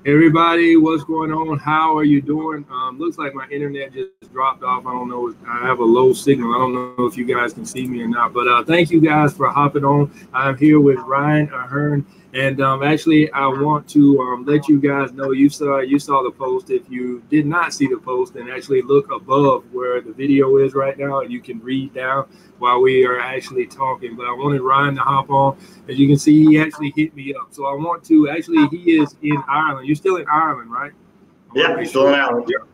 Everybody, what's going on? How are you doing? Looks like my internet just dropped off. I don't know. I have a low signal. I don't know if you guys can see me or not. But thank you guys for hopping on. I'm here with Ryan Aherne, and actually, I want to let you guys know you saw the post. If you did not see the post, then actually look above where the video is right now, and you can read down while we are actually talking. But I wanted Ryan to hop on. As you can see, he actually hit me up. So I want to actually, he is in Ireland. You're still in Ireland, right? I want to Yeah, make still in sure. Ireland. Yeah.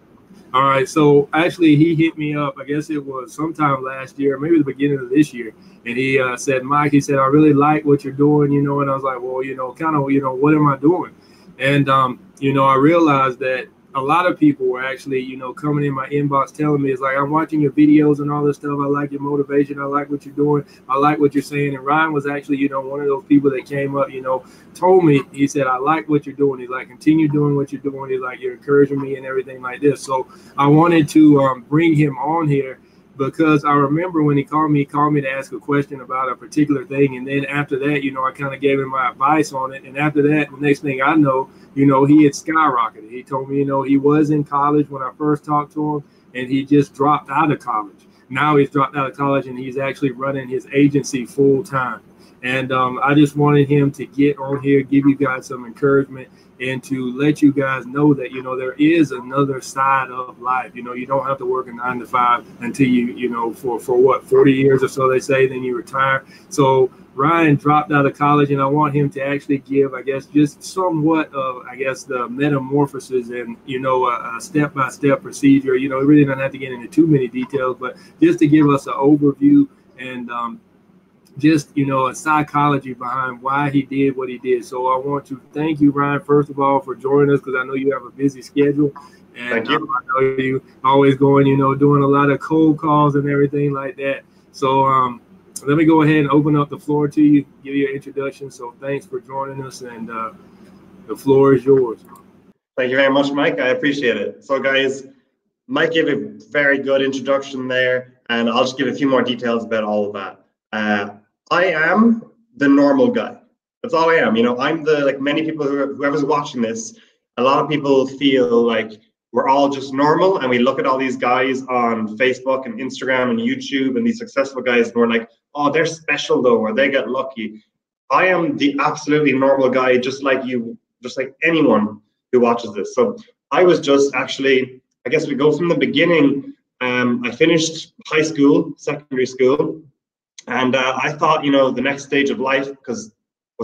All right. So actually, he hit me up. I guess it was sometime last year, maybe the beginning of this year. And he said, Mike, he said, I really like what you're doing, And I was like, well, kind of, what am I doing? And, I realized that a lot of people were actually, coming in my inbox telling me, it's like, I'm watching your videos and all this stuff. I like your motivation. I like what you're doing. I like what you're saying. And Ryan was actually, one of those people that came up, told me, he said, I like what you're doing. He's like, continue doing what you're doing. He's like, you're encouraging me and everything like this. So I wanted to bring him on here because I remember when he called me to ask a question about a particular thing. And then after that, I kind of gave him my advice on it. And after that, the next thing I know, he had skyrocketed. He told me, he was in college when I first talked to him, and he just dropped out of college. Now he's dropped out of college and he's actually running his agency full time. And I just wanted him to get on here, give you guys some encouragement, and to let you guys know that there is another side of life. You don't have to work a 9 to 5 until for what, 40 years or so they say, then you retire. So Ryan dropped out of college, and I want him to actually give, I guess, just somewhat of, I guess, the metamorphosis and a step-by-step procedure. It really doesn't have to get into too many details, but just to give us an overview and just a psychology behind why he did what he did. So I want to thank you, Ryan, first of all, for joining us, because I know you have a busy schedule, and Thank you. I know you always going, doing a lot of cold calls and everything like that. So let me go ahead and open up the floor to you, give you an introduction. So thanks for joining us, and the floor is yours. Thank you very much, Mike. I appreciate it. So, guys, Mike gave a very good introduction there, and I'll just give a few more details about all of that. I am the normal guy. That's all I am. I'm the, like many people whoever's watching this, a lot of people feel like we're all just normal, and we look at all these guys on Facebook and Instagram and YouTube and these successful guys, and we're like, oh, they're special though, or they get lucky. I am the absolutely normal guy, just like you, just like anyone who watches this. So I was just actually, I guess we go from the beginning. I finished high school, secondary school, and I thought, the next stage of life was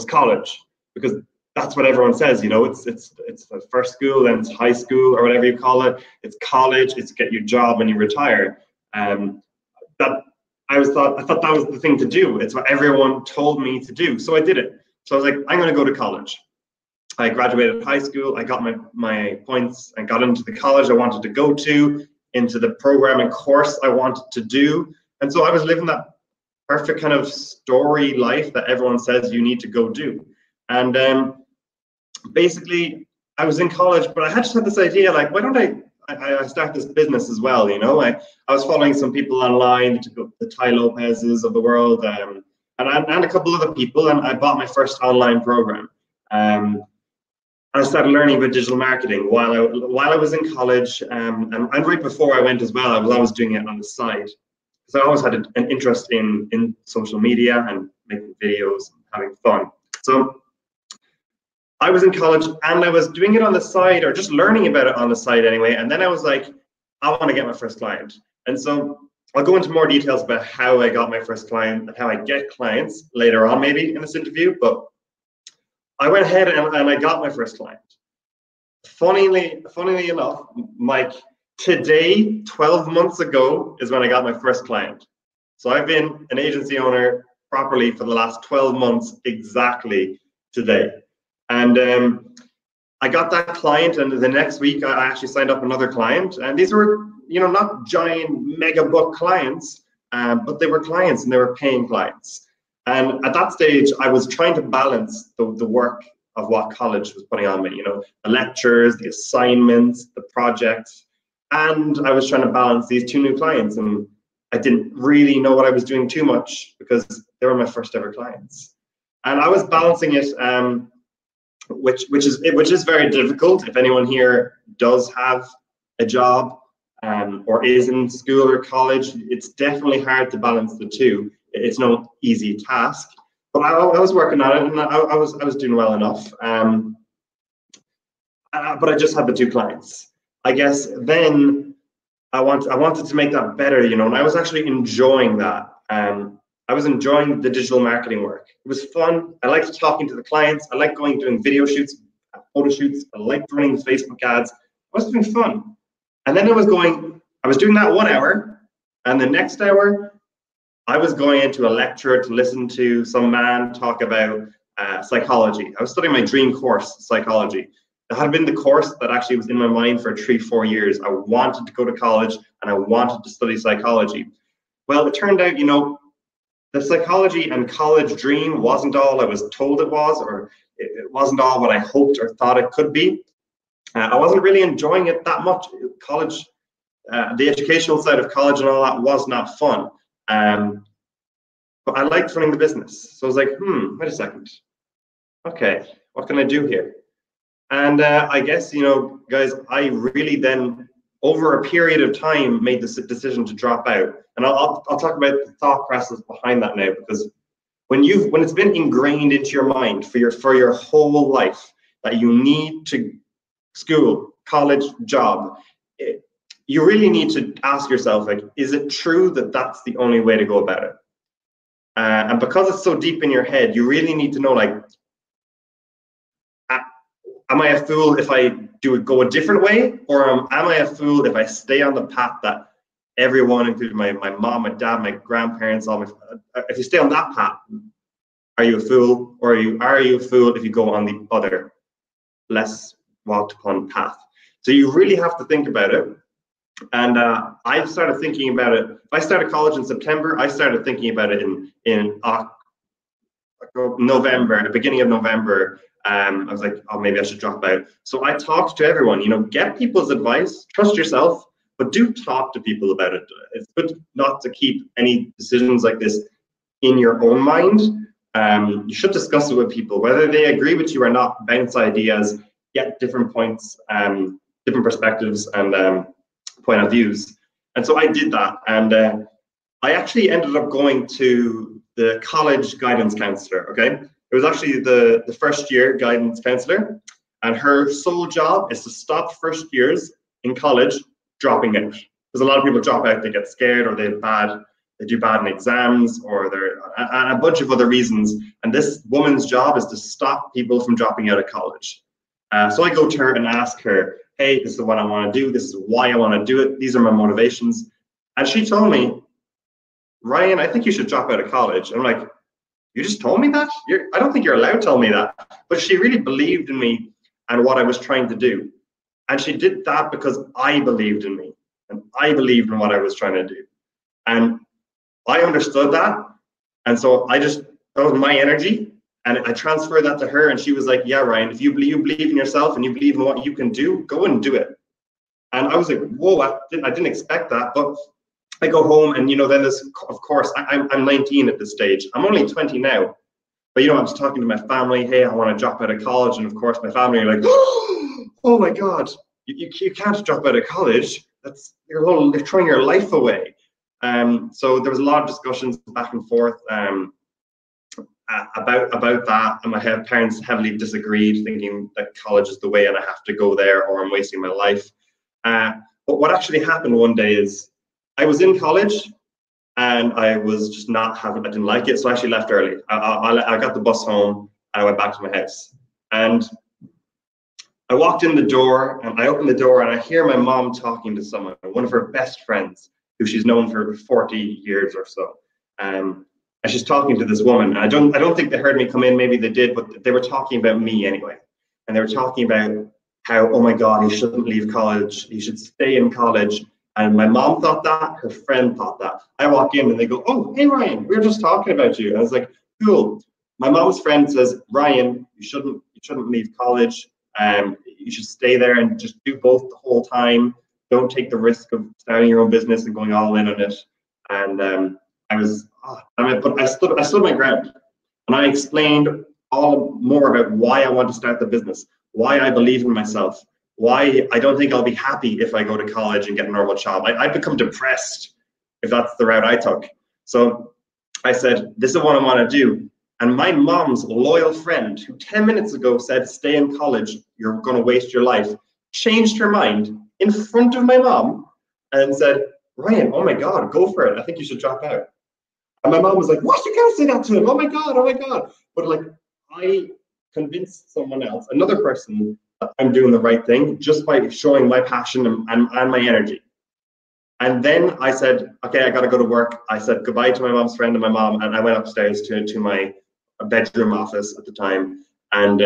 college, because that's what everyone says. It's the first school, then it's high school, or whatever you call it. It's college. It's get your job and you retire. That I thought that was the thing to do. It's what everyone told me to do, so I did it. So I was like, I'm going to go to college. I graduated high school. I got my points and got into the college I wanted to go to, into the programming course I wanted to do, and so I was living that perfect kind of story life that everyone says you need to go do. And basically, I was in college, but I just had this idea, like, why don't I start this business as well? I was following some people online, the Ty Lopez's of the world, and a couple other people, and I bought my first online program. I started learning about digital marketing while I was in college, and right before I went as well. I was always doing it on the side. So I always had an interest in social media and making videos and having fun. So I was in college and I was doing it on the side, or just learning about it on the side anyway. And then I was like, I want to get my first client. And so I'll go into more details about how I got my first client and how I get clients later on, maybe in this interview. But I went ahead and I got my first client. Funnily enough, Mike, today, 12 months ago, is when I got my first client. So I've been an agency owner properly for the last 12 months exactly today. And I got that client, and the next week I actually signed up another client. And these were, not giant mega book clients, but they were clients and they were paying clients. And at that stage, I was trying to balance the work of what college was putting on me, the lectures, the assignments, the projects. And I was trying to balance these two new clients, and I didn't really know what I was doing too much, because they were my first ever clients. And I was balancing it which is very difficult. If anyone here does have a job or is in school or college, it's definitely hard to balance the two. It's no easy task, but I was working on it, and I was doing well enough. But I just had the 2 clients. I guess then I wanted to make that better, you know, and I was actually enjoying that. I was enjoying the digital marketing work. It was fun. I liked talking to the clients. I liked doing video shoots, photo shoots. I liked running the Facebook ads. It was doing fun. And then I was doing that 1 hour, and the next hour I was going into a lecture to listen to some man talk about psychology. I was studying my dream course, psychology. It had been the course that actually was in my mind for 3-4 years. I wanted to go to college and I wanted to study psychology. Well, it turned out, you know, the psychology and college dream wasn't all I was told it was, or it wasn't all what I hoped or thought it could be. I wasn't really enjoying it that much. College, the educational side of college and all that was not fun. But I liked running the business. So I was like, wait a second. Okay, what can I do here? And I guess, you know, guys, I really then, over a period of time, made this decision to drop out. And I'll talk about the thought process behind that now, because when it's been ingrained into your mind for your whole life that you need to school, college, job, you really need to ask yourself, like, is it true that that's the only way to go about it? And because it's so deep in your head, you really need to know, like, am I a fool if I go a different way, or am I a fool if I stay on the path that everyone, including my mom, my dad, my grandparents, if you stay on that path, are you a fool, or are you a fool if you go on the other, less walked upon path? So you really have to think about it. And I started thinking about it. If I started college in September, I started thinking about it in November, the beginning of November. I was like, oh, maybe I should drop out. So I talked to everyone, you know, get people's advice, trust yourself, but do talk to people about it. It's good not to keep any decisions like this in your own mind. You should discuss it with people, whether they agree with you or not. Bounce ideas, get different points, different perspectives, and point of views. And so I did that, and I actually ended up going to the college guidance counselor. Okay. It was actually the first year guidance counselor, and her sole job is to stop first years in college dropping out. Because a lot of people drop out, they get scared, or they do bad in exams, or they're a bunch of other reasons. And this woman's job is to stop people from dropping out of college. So I go to her and ask her, hey, this is what I want to do. This is why I want to do it. These are my motivations. And she told me, Ryan, I think you should drop out of college. And I'm like, you just told me that? I don't think you're allowed to tell me that. But she really believed in me and what I was trying to do. And she did that because I believed in me, and I believed in what I was trying to do. And I understood that. And so that was my energy. And I transferred that to her. And she was like, yeah, Ryan, if you believe in yourself and you believe in what you can do, go and do it. And I was like, whoa, I didn't expect that. But I go home, and, you know, then this, of course, I'm 19 at this stage. I'm only 20 now. But, you know, I'm just talking to my family, hey, I want to drop out of college. And of course, my family are like, oh my God, you can't drop out of college. You're throwing your life away. So there was a lot of discussions back and forth about that. And my parents heavily disagreed, thinking that college is the way and I have to go there or I'm wasting my life. But what actually happened one day is I was in college, and I was just I didn't like it. So I actually left early. I got the bus home, and I went back to my house. And I walked in the door, and I opened the door, and I hear my mom talking to someone, one of her best friends, who she's known for 40 years or so. And she's talking to this woman. And I don't think they heard me come in. Maybe they did, but they were talking about me anyway. And they were talking about how, oh my God, he shouldn't leave college. He should stay in college. And my mom thought that, her friend thought that. I walk in and they go, oh, hey, Ryan, we were just talking about you. And I was like, cool. My mom's friend says, Ryan, you shouldn't leave college. You should stay there and just do both the whole time. Don't take the risk of starting your own business and going all in on it. And I stood my ground. And I explained all more about why I want to start the business, why I believe in myself, why I don't think I'll be happy if I go to college and get a normal job. I'd become depressed if that's the route I took. So I said, this is what I want to do. And my mom's loyal friend, who 10 minutes ago said, stay in college, you're going to waste your life, changed her mind in front of my mom and said, Ryan, oh my God, go for it. I think you should drop out. And my mom was like, what? You can't say that to him. Oh my God, oh my God. But like, I convinced someone else, another person, that I'm doing the right thing just by showing my passion and my energy. And then I said, okay, I got to go to work. I said goodbye to my mom's friend and my mom, and I went upstairs to my bedroom office at the time. And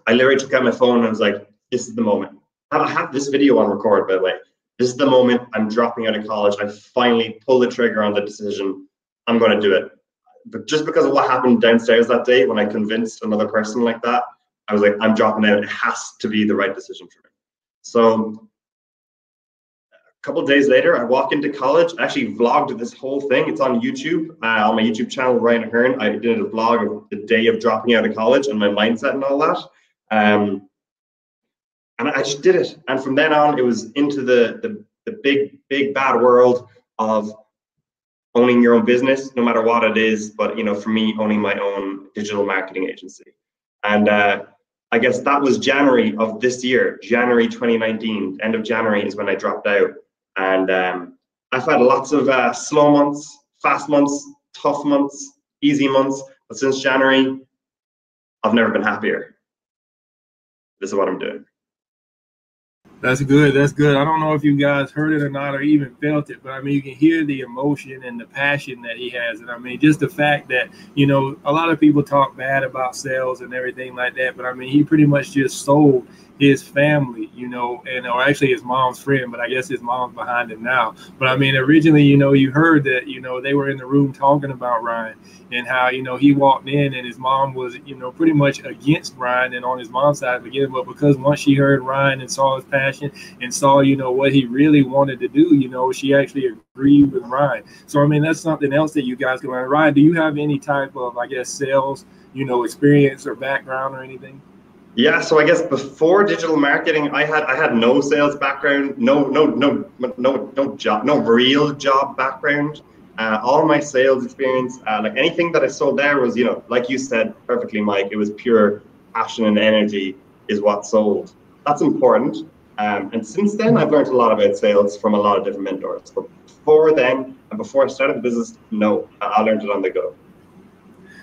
I literally took out my phone and I was like, this is the moment. I have this video on record, by the way. This is the moment I'm dropping out of college. I finally pulled the trigger on the decision. I'm going to do it. But just because of what happened downstairs that day when I convinced another person like that, I was like, I'm dropping out. It has to be the right decision for me. So a couple of days later, I walk into college. I actually vlogged this whole thing. It's on YouTube, on my YouTube channel, Ryan Aherne. I did a vlog of the day of dropping out of college and my mindset and all that. And I just did it. And from then on, it was into the big bad world of owning your own business, no matter what it is. But, you know, for me, owning my own digital marketing agency. And I guess that was January of this year, January 2019. End of January is when I dropped out. And I've had lots of slow months, fast months, tough months, easy months. But since January, I've never been happier. This is what I'm doing. That's good. That's good. I don't know if you guys heard it or not, or even felt it, but I mean, you can hear the emotion and the passion that he has. And I mean, just the fact that, you know, a lot of people talk bad about sales and everything like that, but I mean, he pretty much just sold his family, you know, and or actually his mom's friend, but I guess his mom's behind him now. But I mean, originally, you know, you heard that, you know, they were in the room talking about Ryan and how, you know, he walked in and his mom was, you know, pretty much against Ryan and on his mom's side again. But because once she heard Ryan and saw his passion and saw, you know, what he really wanted to do, you know, she actually agreed with Ryan. So, I mean, that's something else that you guys can learn. Ryan, do you have any type of, I guess, sales, you know, experience or background or anything? Yeah, so I guess before digital marketing, I had no sales background, no job, no real job background. All my sales experience, like anything that I sold there was, you know, like you said perfectly, Mike, it was pure passion and energy is what sold. That's important. And since then, I've learned a lot about sales from a lot of different mentors. But before then, and before I started the business, no, I learned it on the go.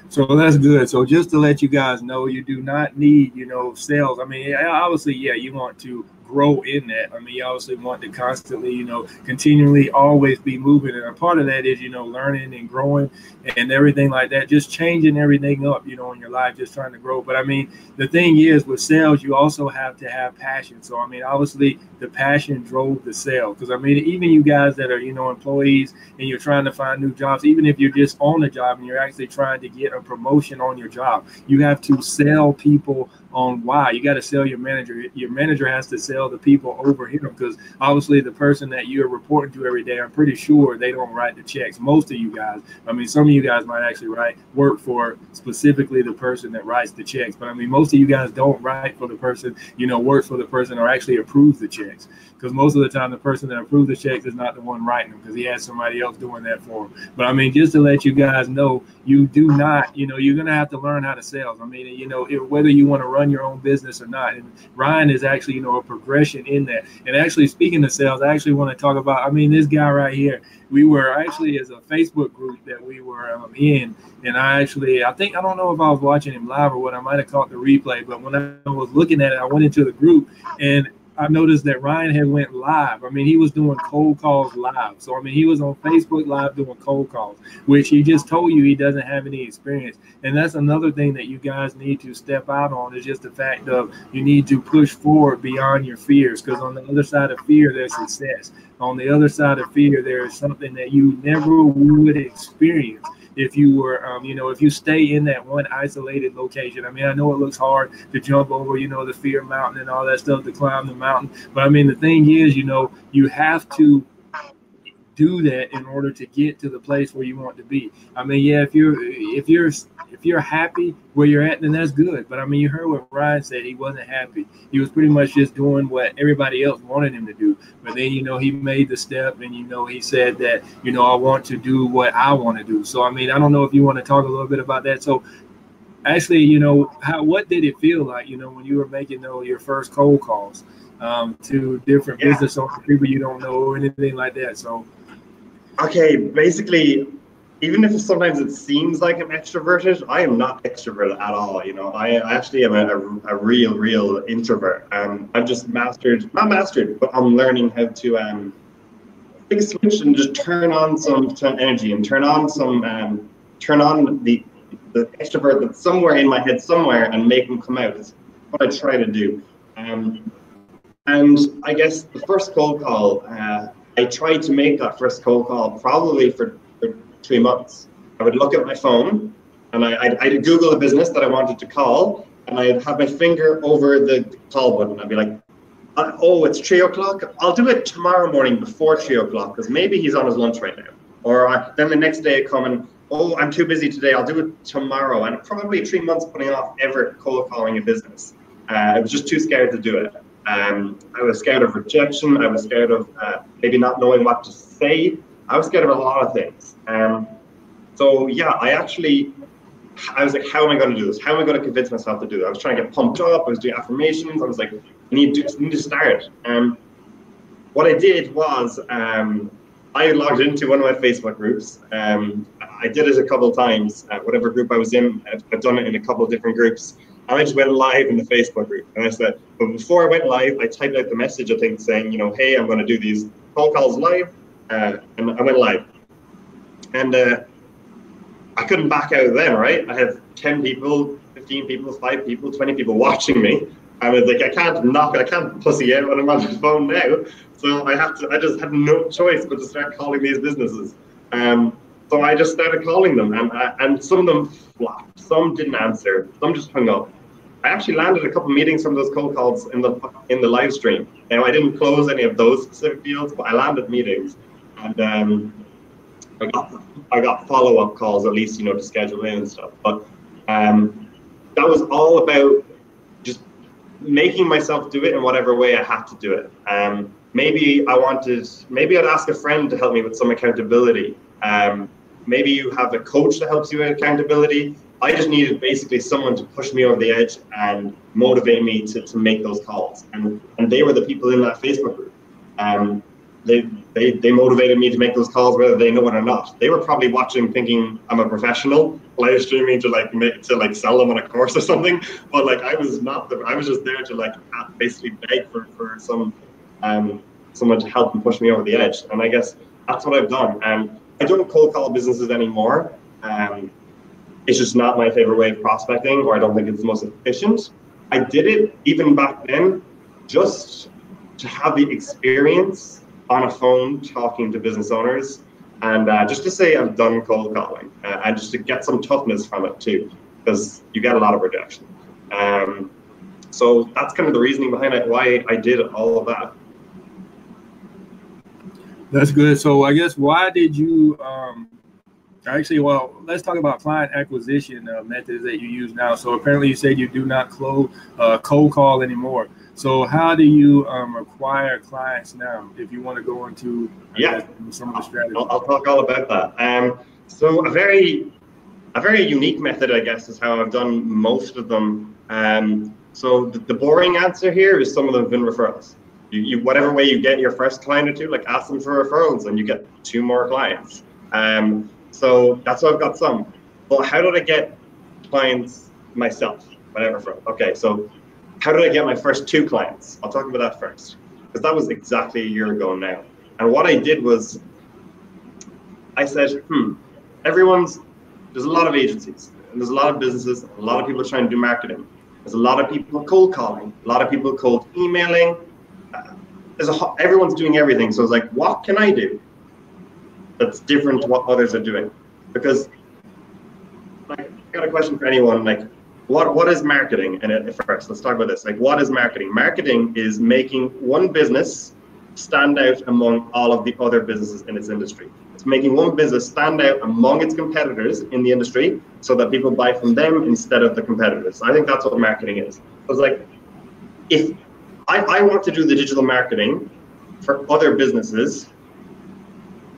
So that's good. So just to let you guys know, you do not need, you know, sales. I mean, obviously, yeah, you want to grow in that. I mean, you obviously want to constantly, you know, continually always be moving. And a part of that is, you know, learning and growing and everything like that, just changing everything up, you know, in your life, just trying to grow. But I mean, the thing is with sales, you also have to have passion. So, I mean, obviously the passion drove the sale. Because I mean, even you guys that are, you know, employees and you're trying to find new jobs, even if you're just on a job and you're actually trying to get a promotion on your job, you have to sell people on why. You got to sell your manager. Your manager has to sell the people over him, because obviously the person that you're reporting to every day, I'm pretty sure they don't write the checks. Most of you guys, I mean, some of you guys might actually work for specifically the person that writes the checks, but I mean, most of you guys don't write for the person, you know, work for the person or actually approve the checks, because most of the time the person that approves the checks is not the one writing them, because he has somebody else doing that for him. But I mean, just to let you guys know, you do not, you know, you're going to have to learn how to sell. I mean, you know, whether you want to run your own business or not. And Ryan is actually, you know, a progression in that. And actually, speaking of sales, I actually want to talk about, I mean, this guy right here, we were actually as a Facebook group that we were in. And I don't know if I was watching him live or what, I might have caught the replay, but when I was looking at it, I went into the group and I noticed that Ryan had went live. I mean, he was doing cold calls live. So, I mean, he was on Facebook Live doing cold calls, which he just told you he doesn't have any experience. And that's another thing that you guys need to step out on, is just the fact of you need to push forward beyond your fears, because on the other side of fear, there's success. On the other side of fear, there is something that you never would experience if you were, you know, if you stay in that one isolated location. I mean, I know it looks hard to jump over, you know, the fear mountain and all that stuff, to climb the mountain. But I mean, the thing is, you know, you have to do that in order to get to the place where you want to be. I mean, yeah, if you're happy where you're at, then that's good. But I mean, you heard what Ryan said. He wasn't happy. He was pretty much just doing what everybody else wanted him to do. But then, he made the step, and he said that, I want to do what I want to do. So I mean, I don't know if you want to talk a little bit about that. So actually, what did it feel like, when you were making your first cold calls to different business owners, people you don't know, or anything like that? So, okay, basically, even if sometimes it seems like I'm extroverted, I am not extroverted at all. I actually am a real introvert. I've just not mastered, but I'm learning how to take a switch and just turn on some energy and turn on the extrovert that's somewhere in my head somewhere and make them come out. Is what I try to do. And I guess the first cold call, I tried to make that first cold call probably for 3 months. I would look at my phone and I'd Google a business that I wanted to call, and I'd have my finger over the call button. I'd be like, oh, it's 3 o'clock. I'll do it tomorrow morning before 3 o'clock because maybe he's on his lunch right now. Or then the next day I come and, oh, I'm too busy today. I'll do it tomorrow. And probably 3 months putting off ever cold calling a business. I was just too scared to do it. I was scared of rejection. I was scared of maybe not knowing what to say. I was scared of a lot of things. So yeah, I was like, how am I going to do this? How am I going to convince myself to do it? I was trying to get pumped up. I was doing affirmations. I was like, I need to start. What I did was I logged into one of my Facebook groups. I did it a couple of times. Whatever group I was in, I've done it in a couple of different groups. And I just went live in the Facebook group. And I said, but before I went live, I typed out the message, I think, saying, hey, I'm going to do these phone calls live. And I went live. And I couldn't back out then, right? I have 10 people, 15 people, 5 people, 20 people watching me. I was like, I can't pussy out when I'm on the phone now. So I just had no choice but to start calling these businesses. So I just started calling them, and some of them flopped, some didn't answer, some just hung up. I actually landed a couple of meetings from those cold calls in the live stream. Now I didn't close any of those specific deals, but I landed meetings, and I got follow-up calls at least, to schedule in and stuff. But that was all about just making myself do it in whatever way I had to do it. Maybe I'd ask a friend to help me with some accountability. Maybe you have a coach that helps you with accountability. I just needed basically someone to push me over the edge and motivate me to make those calls. And they were the people in that Facebook group. They motivated me to make those calls whether they know it or not. They were probably watching thinking I'm a professional, live streaming to sell them on a course or something. But I was not. I was just there to basically beg for someone to help and push me over the edge. And I guess that's what I've done. I don't cold call businesses anymore. It's just not my favorite way of prospecting, or I don't think it's the most efficient. I did it even back then just to have the experience on a phone talking to business owners, and just to say I've done cold calling, and just to get some toughness from it too, because you get a lot of rejection. So that's kind of the reasoning behind it, why I did all of that. That's good. So I guess why did you let's talk about client acquisition methods that you use now. So apparently you said you do not cold call anymore. So how do you acquire clients now, if you want to go into some of the strategies? I'll talk all about that. So a very unique method, I guess, is how I've done most of them. So the boring answer here is some of them have been referrals. You whatever way you get your first client or two, ask them for referrals and you get 2 more clients. So that's why I've got some. But how did I get clients myself? Whatever from. Okay, so how did I get my first 2 clients? I'll talk about that first, because that was exactly a year ago now. And what I did was I said, there's a lot of agencies, and there's a lot of businesses, a lot of people trying to do marketing. There's a lot of people cold calling, a lot of people cold emailing. Everyone's doing everything. So I was like, what can I do that's different to what others are doing? Because I got a question for anyone, what is marketing? And first, let's talk about this. What is marketing? Marketing is making one business stand out among all of the other businesses in its industry. It's making one business stand out among its competitors in the industry so that people buy from them instead of the competitors. I think that's what marketing is. It's like, if I want to do the digital marketing for other businesses,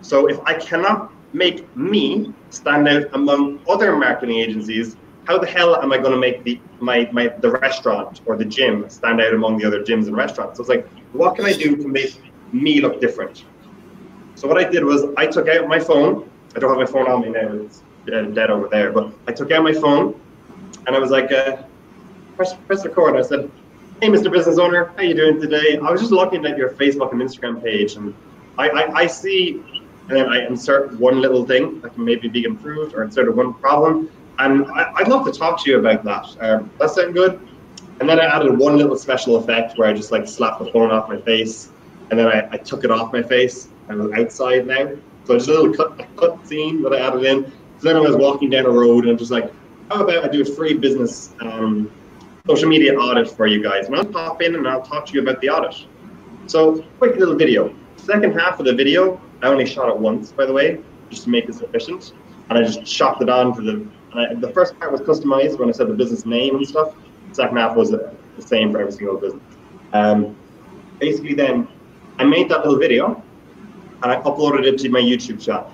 so if I cannot make me stand out among other marketing agencies, how the hell am I going to make the restaurant or the gym stand out among the other gyms and restaurants? So it's like, what can I do to make me look different? So what I did was I took out my phone. I don't have my phone on me now, it's dead over there, but I took out my phone and I was like, press record. I said, hey, Mr. Business Owner, how you doing today? I was just looking at your Facebook and Instagram page, and I see, and then I insert one little thing that can maybe be improved, or insert one problem, and I'd love to talk to you about that. That sound good? And then I added one little special effect where I just like slapped the phone off my face, and then I took it off my face. I was outside now, so just a little cut scene that I added in. So then I was walking down a road, and I'm just like, how about I do a free business social media audit for you guys, and I'll pop in and I'll talk to you about the audit. So quick little video. Second half of the video, I only shot it once, by the way, just to make it efficient, and I just chopped it on for the first part was customized when I said the business name and stuff. The second half was the same for every single business. Basically then, I made that little video and I uploaded it to my YouTube channel,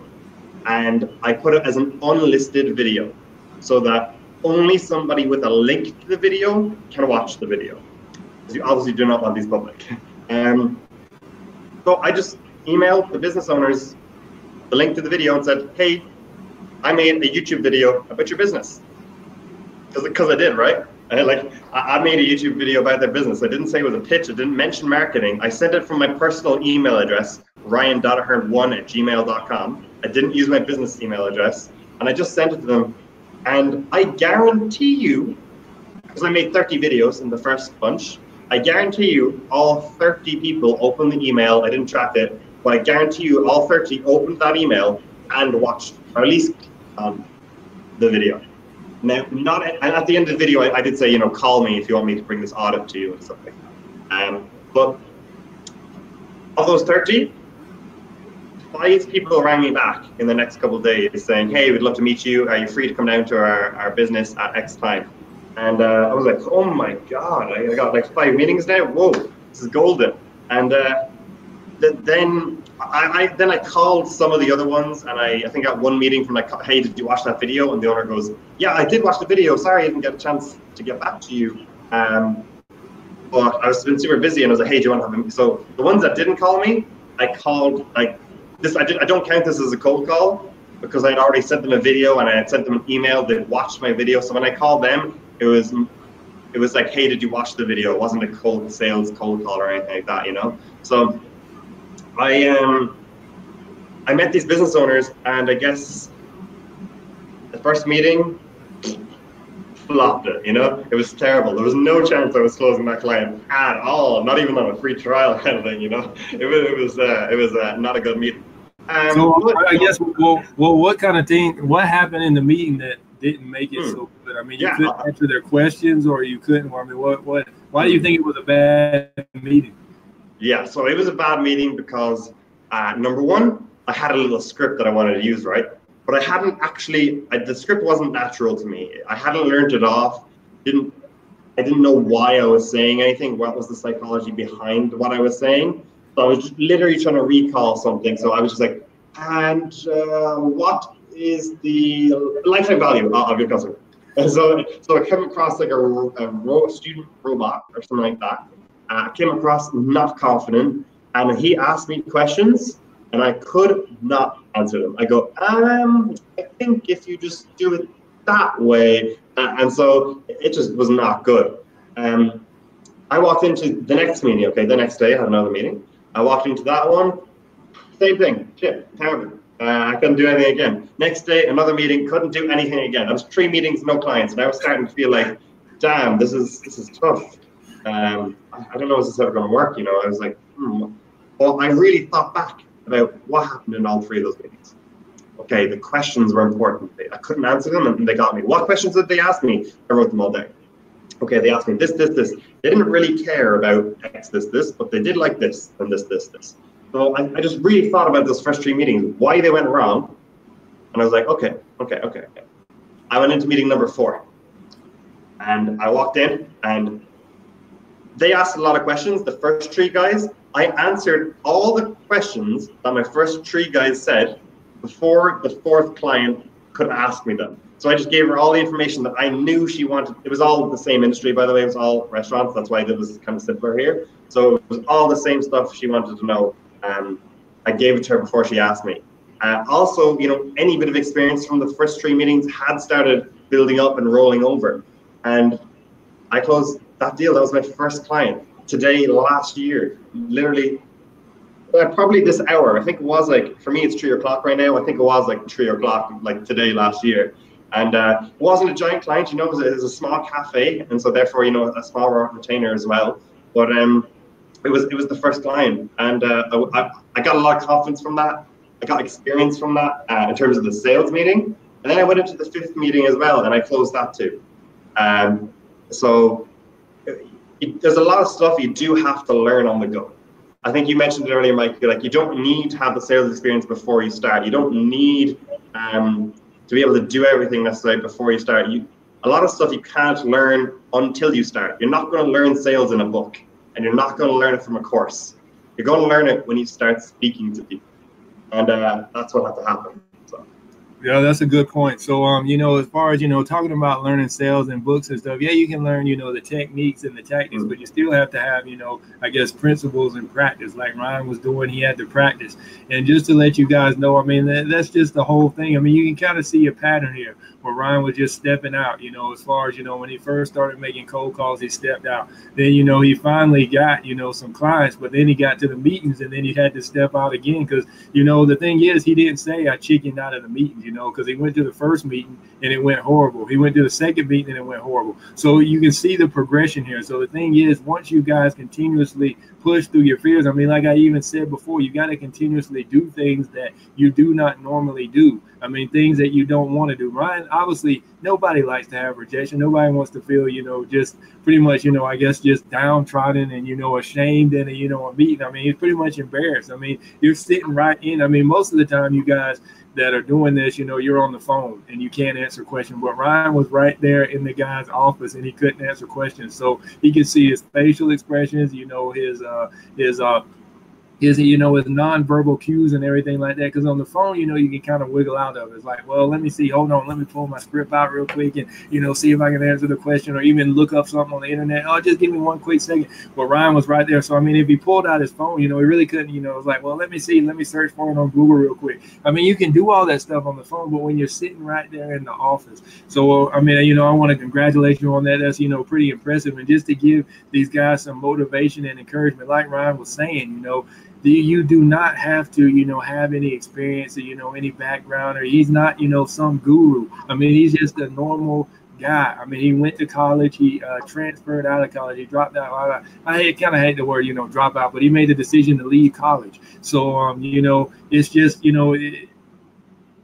and I put it as an unlisted video so that only somebody with a link to the video can watch the video, because you obviously do not want these public. So I just emailed the business owners the link to the video and said, hey, I made a YouTube video about your business. Because I did, right? I made a YouTube video about their business. I didn't say it was a pitch. I didn't mention marketing. I sent it from my personal email address, ryan.aherne1@gmail.com. I didn't use my business email address, and I just sent it to them. And I guarantee you, because I made 30 videos in the first bunch, I guarantee you all 30 people opened the email. I didn't track it, but I guarantee you all 30 opened that email and watched, or at least the video. Now, and at the end of the video, I did say, you know, call me if you want me to bring this audit to you and stuff like that. But of those 30, 5 people rang me back in the next couple of days saying, hey, we'd love to meet you. Are you free to come down to our business at X time? And I was like, oh my God, I got like 5 meetings now. Whoa, this is golden. And then I called some of the other ones, and I think at one meeting from like, hey, did you watch that video? And the owner goes, yeah, I did watch the video. Sorry, I didn't get a chance to get back to you. But I was been super busy, and I was like, hey, do you want to have a... So the ones that didn't call me, I called like this. I don't count this as a cold call, because I'd already sent them a video and I had sent them an email. They watched my video. So when I called them, it was like, hey, did you watch the video? It wasn't a cold call or anything like that, you know? So I met these business owners, and I guess the first meeting flopped it, you know? It was terrible. There was no chance I was closing that client at all, not even on a free trial kind of thing, you know? It was not a good meeting. So I guess, well, what kind of thing, what happened in the meeting that didn't make it so good? I mean, you couldn't answer their questions, or you couldn't, I mean, why do you think it was a bad meeting? Yeah, so it was a bad meeting because, number one, I had a little script that I wanted to use, right? But I hadn't actually, the script wasn't natural to me. I hadn't learned it off. I didn't know why I was saying anything. What was the psychology behind what I was saying? So I was just literally trying to recall something. So I was just like, and what is the lifetime value of your customer? And so I came across like a student robot or something like that. I came across not confident, and he asked me questions, and I could not answer them. I go, I think if you just do it that way, and so it just was not good. I walked into the next meeting. Okay, the next day I had another meeting. I walked into that one, same thing, shit, terrible. I couldn't do anything again. Next day, another meeting, couldn't do anything again. That was 3 meetings, no clients, and I was starting to feel like, damn, this is tough. I don't know if this is ever going to work, you know. I was like, Well, I really thought back about what happened in all 3 of those meetings. Okay, the questions were important. I couldn't answer them, and they got me. What questions did they ask me? I wrote them all down. Okay, they asked me this, this, this. They didn't really care about X, this, but they did like this and this, this. So I just really thought about those first 3 meetings, why they went wrong. And I was like, okay. I went into meeting number 4. And I walked in and they asked a lot of questions, the first 3 guys. I answered all the questions that my first 3 guys said before the 4th client could ask me them. So I just gave her all the information that I knew she wanted. It was all the same industry, by the way. It was all restaurants. That's why it was kind of simpler here. So it was all the same stuff she wanted to know. I gave it to her before she asked me. Also, any bit of experience from the first 3 meetings had started building up and rolling over. And I closed that deal. That was my first client today, last year, literally. Probably this hour. I think it was like, for me, it's 3 o'clock right now. I think it was like 3 o'clock, like today, last year. And it wasn't a giant client, it was a small cafe. And so therefore, a small retainer as well. But it was the first client. And I got a lot of confidence from that. I got experience from that in terms of the sales meeting. And then I went into the 5th meeting as well, and I closed that too. So there's a lot of stuff you do have to learn on the go. I think you mentioned it earlier, Mike, like you don't need to have the sales experience before you start. You don't need to be able to do everything necessarily before you start. A lot of stuff you can't learn until you start. You're not going to learn sales in a book, and you're not going to learn it from a course. You're going to learn it when you start speaking to people. And that's what had to happen. So. Yeah, that's a good point. So, as far as, talking about learning sales and books and stuff, yeah, you can learn, the techniques and the tactics, but you still have to have, I guess, principles and practice like Ryan was doing. He had to practice. And just to let you guys know, that's just the whole thing. You can kind of see a pattern here where Ryan was just stepping out, as far as, when he first started making cold calls, he stepped out. Then, he finally got, some clients, but then he got to the meetings and then he had to step out again because, the thing is, he didn't say I chickened out of the meetings, because he went to the first meeting and it went horrible. He went to the second meeting and it went horrible. So you can see the progression here. So the thing is, once you guys continuously push through your fears, like I even said before, you got to continuously do things that you do not normally do. Things that you don't want to do. Ryan, obviously, nobody likes to have rejection. Nobody wants to feel, just pretty much, I guess just downtrodden and, ashamed in a meeting. He's pretty much embarrassed. You're sitting right in. Most of the time, you guys that are doing this, you're on the phone and you can't answer questions. But Ryan was right there in the guy's office and he couldn't answer questions. So he could see his facial expressions, his nonverbal cues and everything like that. Because on the phone, you can kind of wiggle out of it. It's like, well, let me see. Hold on. Let me pull my script out real quick and, see if I can answer the question or even look up something on the internet. Oh, just give me one quick second. But Ryan was right there. So, if he pulled out his phone, he really couldn't, it was like, well, let me see. Let me search for it on Google real quick. You can do all that stuff on the phone, but when you're sitting right there in the office. So, I want to congratulate you on that. That's, pretty impressive. And just to give these guys some motivation and encouragement, like Ryan was saying, you do not have to, have any experience or, any background, or he's not, some guru. He's just a normal guy. he went to college, he transferred out of college, he dropped out. I kind of hate the word, drop out, but he made the decision to leave college. So, it's just,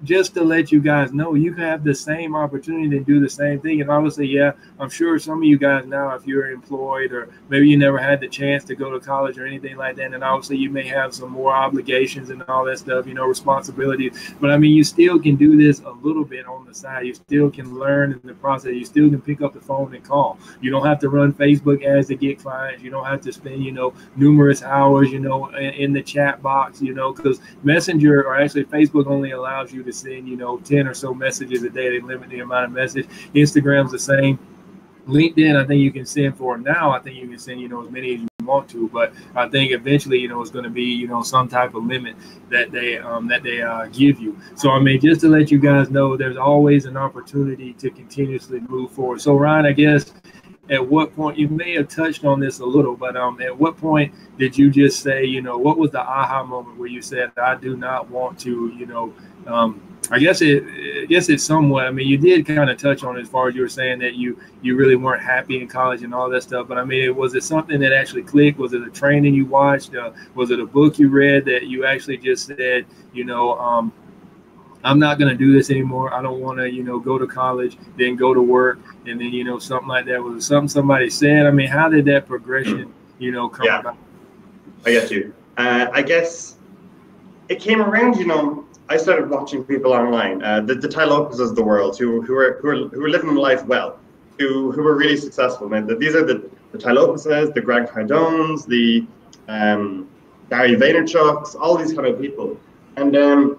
just to let you guys know, you have the same opportunity to do the same thing. And obviously, yeah, I'm sure some of you guys now, if you're employed or maybe you never had the chance to go to college or anything like that, and obviously you may have some more obligations and all that stuff, responsibilities. But you still can do this a little bit on the side. You still can learn in the process. You still can pick up the phone and call. You don't have to run Facebook ads to get clients. You don't have to spend, numerous hours, in the chat box, because Messenger, or actually Facebook, only allows you to send 10 or so messages a day. They limit the amount of message. Instagram's the same. LinkedIn, I think you can send I think you can send as many as you want to, but I think eventually it's going to be some type of limit that they give you. So just to let you guys know, there's always an opportunity to continuously move forward. So Ryan, I guess at what point, you may have touched on this a little, but at what point did you just say, what was the aha moment where you said, I do not want to, I guess it's somewhat, you did kind of touch on it as far as you were saying that you really weren't happy in college and all that stuff. But was it something that actually clicked? Was it a training you watched? Was it a book you read that you actually just said, I'm not going to do this anymore. I don't want to, go to college, then go to work, and then, something like that. Was it something somebody said? I mean, how did that progression, come Yeah, about? I get you. I guess it came around, I started watching people online, the Ty Lopez's of the world, who are living life well, who are really successful. Man, these are the Ty Lopez's, the Grant Cardones, the Gary Vaynerchuk's, all these kind of people. And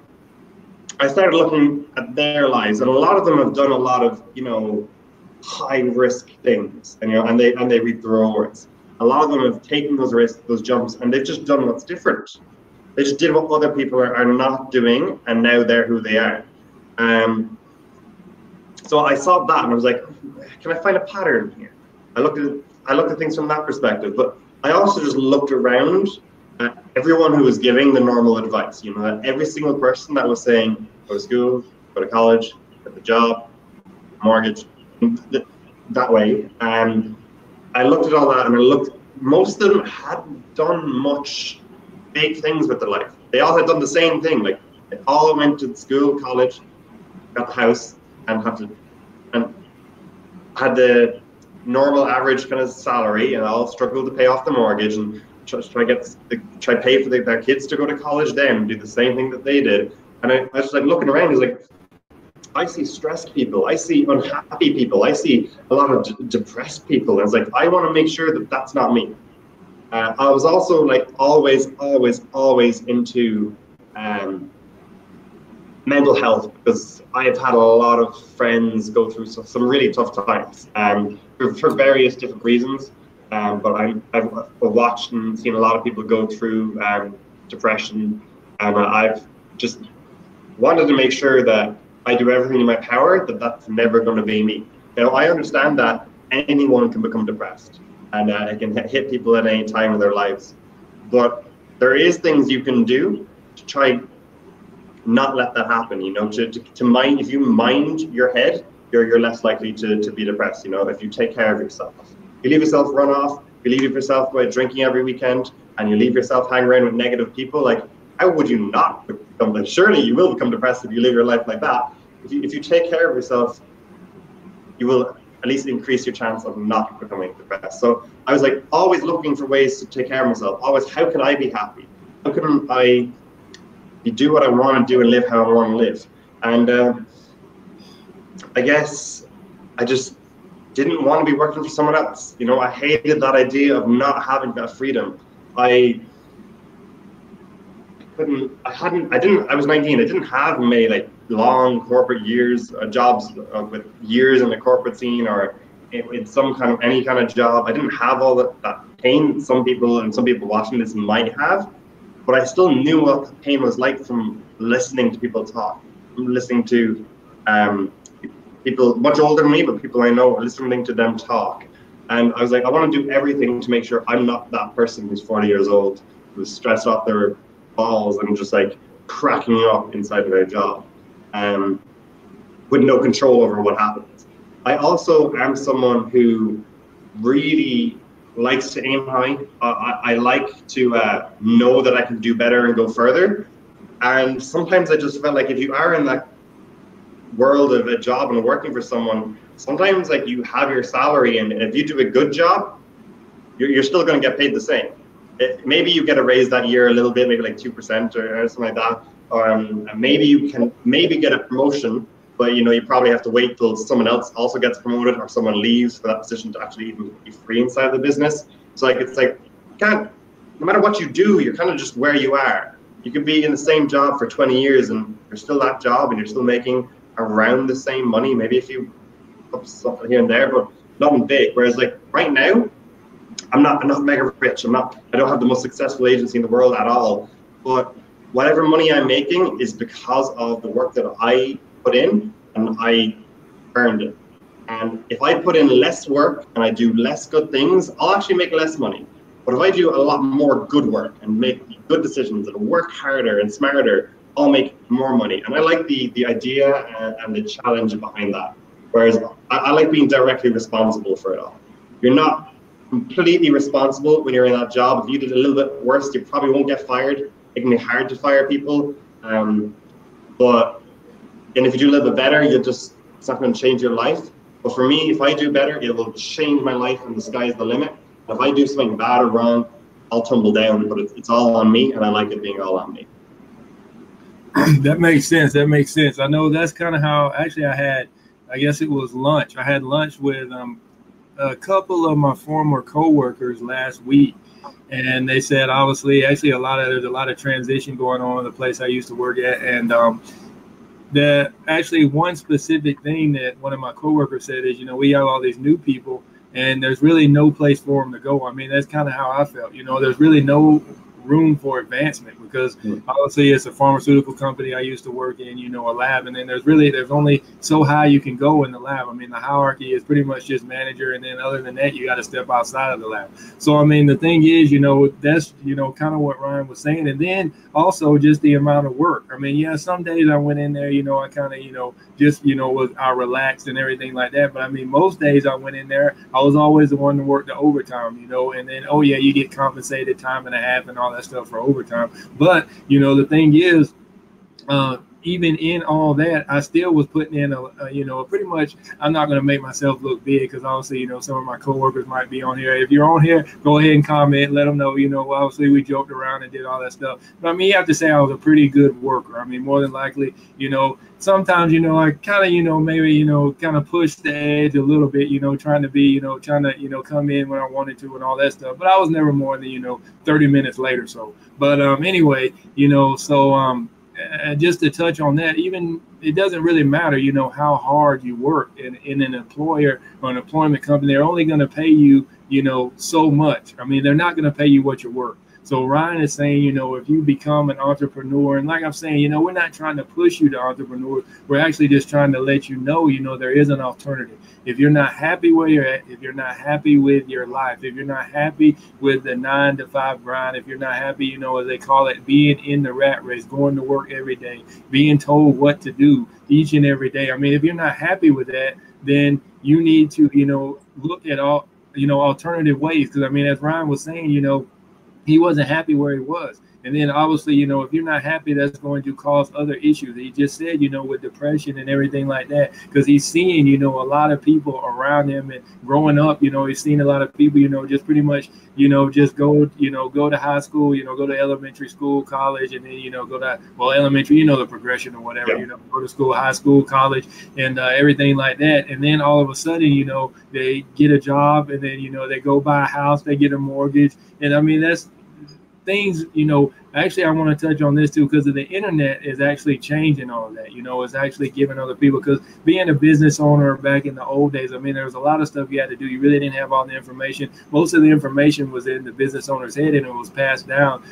I started looking at their lives, and a lot of them have done a lot of, high risk things, and they reap the rewards. A lot of them have taken those risks, those jumps, and they've just done what's different. They just did what other people are not doing, and now they're who they are. So I saw that, and I was like, can I find a pattern here? I looked at things from that perspective, but I also just looked around at everyone who was giving the normal advice. That every single person that was saying, go to school, go to college, get the job, mortgage, that way. And I looked at all that, and most of them hadn't done much big things with their life. They all had done the same thing. Like, they all went to school, college, got the house, and had the normal average kind of salary, and all struggled to pay off the mortgage and try pay for their kids to go to college, then do the same thing that they did. And I was like looking around, I was like, I see stressed people, I see unhappy people, I see a lot of depressed people. And I was like, I want to make sure that that's not me. I was also like always into mental health, because I've had a lot of friends go through some really tough times for various different reasons. But I've watched and seen a lot of people go through depression, and I've just wanted to make sure that I do everything in my power that's never going to be me. I understand that anyone can become depressed, and it can hit people at any time in their lives. But there is things you can do to try not let that happen. To mind, if you mind your head, you're less likely to be depressed. If you take care of yourself, you leave yourself run off, you leave yourself by drinking every weekend, and you leave yourself hanging around with negative people. Like, how would you not become? Surely you will become depressed if you live your life like that. If you take care of yourself, you will at least increase your chance of not becoming depressed. So I was like always looking for ways to take care of myself. Always, how can I be happy? How can I do what I want to do and live how I want to live? And I guess I just didn't want to be working for someone else. I hated that idea of not having that freedom. I was 19. I didn't have many like long corporate years, jobs with years in the corporate scene or in any kind of job. I didn't have all that pain some people watching this might have, but I still knew what the pain was like from listening to people talk, from listening to people much older than me, but people I know, listening to them talk. And I was like, I want to do everything to make sure I'm not that person who's 40 years old, who's stressed off their balls and just like cracking up inside of their job, with no control over what happens. I also am someone who really likes to aim high. I like to know that I can do better and go further. And sometimes I just felt like if you are in that world of a job and working for someone, sometimes like you have your salary, and if you do a good job, you're still going to get paid the same. Maybe you get a raise that year a little bit, maybe like 2% or something like that. Maybe you can get a promotion, but you probably have to wait till someone else also gets promoted or someone leaves for that position to actually even be free inside the business. So it's like no matter what you do, you're kind of just where you are. You could be in the same job for 20 years and you're still that job and you're still making around the same money, maybe if you up something here and there, but nothing big. Whereas like right now, I'm not mega rich. I don't have the most successful agency in the world at all. But whatever money I'm making is because of the work that I put in and I earned it. And if I put in less work and I do less good things, I'll actually make less money. But if I do a lot more good work and make good decisions and work harder and smarter, I'll make more money. And I like the idea and the challenge behind that. Whereas I like being directly responsible for it all. You're not completely responsible when you're in that job. If you did a little bit worse, you probably won't get fired. It can be hard to fire people. But And if you do a little bit better, it's not going to change your life. But for me, if I do better, it will change my life, and the sky's the limit. If I do something bad or wrong, I'll tumble down, but it's all on me, and I like it being all on me. That makes sense. That makes sense. I know that's kind of how actually I guess it was lunch. I had lunch with a couple of my former coworkers last week, and they said obviously actually there's a lot of transition going on in the place I used to work at, and that actually one specific thing that one of my coworkers said is, we have all these new people, and there's really no place for them to go. I mean, that's kind of how I felt. There's really no room for advancement because obviously it's a pharmaceutical company I used to work in, a lab, and then there's only so high you can go in the lab. I mean, the hierarchy is pretty much just manager, and then other than that, you got to step outside of the lab. So, I mean, the thing is, that's, kind of what Ryan was saying. And then also just the amount of work. I mean, yeah, some days I went in there, I kind of, just, I relaxed and everything like that. But I mean, most days I went in there, I was always the one to work the overtime, and then, oh yeah, you get compensated time and a half and all that stuff for overtime. But the thing is, even in all that, I still was putting in a pretty much, I'm not going to make myself look big because obviously, some of my coworkers might be on here. If you're on here, go ahead and comment, let them know, obviously we joked around and did all that stuff. But I mean, you have to say I was a pretty good worker. I mean, more than likely, sometimes, I kind of, maybe, kind of push the edge a little bit, trying to, come in when I wanted to and all that stuff. But I was never more than, 30 minutes late or so. But anyway, just to touch on that, even it doesn't really matter, how hard you work in an employer or an employment company. They're only going to pay you, so much. I mean, they're not going to pay you what you're worth. So Ryan is saying, if you become an entrepreneur, and like I'm saying, we're not trying to push you to entrepreneur. We're actually just trying to let you know, there is an alternative. If you're not happy where you're at, if you're not happy with your life, if you're not happy with the 9-to-5 grind, if you're not happy, as they call it, being in the rat race, going to work every day, being told what to do each and every day. I mean, if you're not happy with that, then you need to, look at all, alternative ways. Because I mean, as Ryan was saying, he wasn't happy where he was. And then obviously, if you're not happy, that's going to cause other issues. He just said, with depression and everything like that, because he's seeing, a lot of people around him and growing up, he's seen a lot of people, just pretty much, just go to high school, go to elementary school, college, and then, go to, elementary, the progression or whatever, go to school, high school, college, and everything like that. And then all of a sudden, they get a job, and then, they go buy a house, they get a mortgage. And I mean, that's things, actually, I want to touch on this too, because the internet is actually changing all of that. It's actually giving other people, because being a business owner back in the old days, I mean, there was a lot of stuff you had to do. You really didn't have all the information. Most of the information was in the business owner's head, and it was passed down,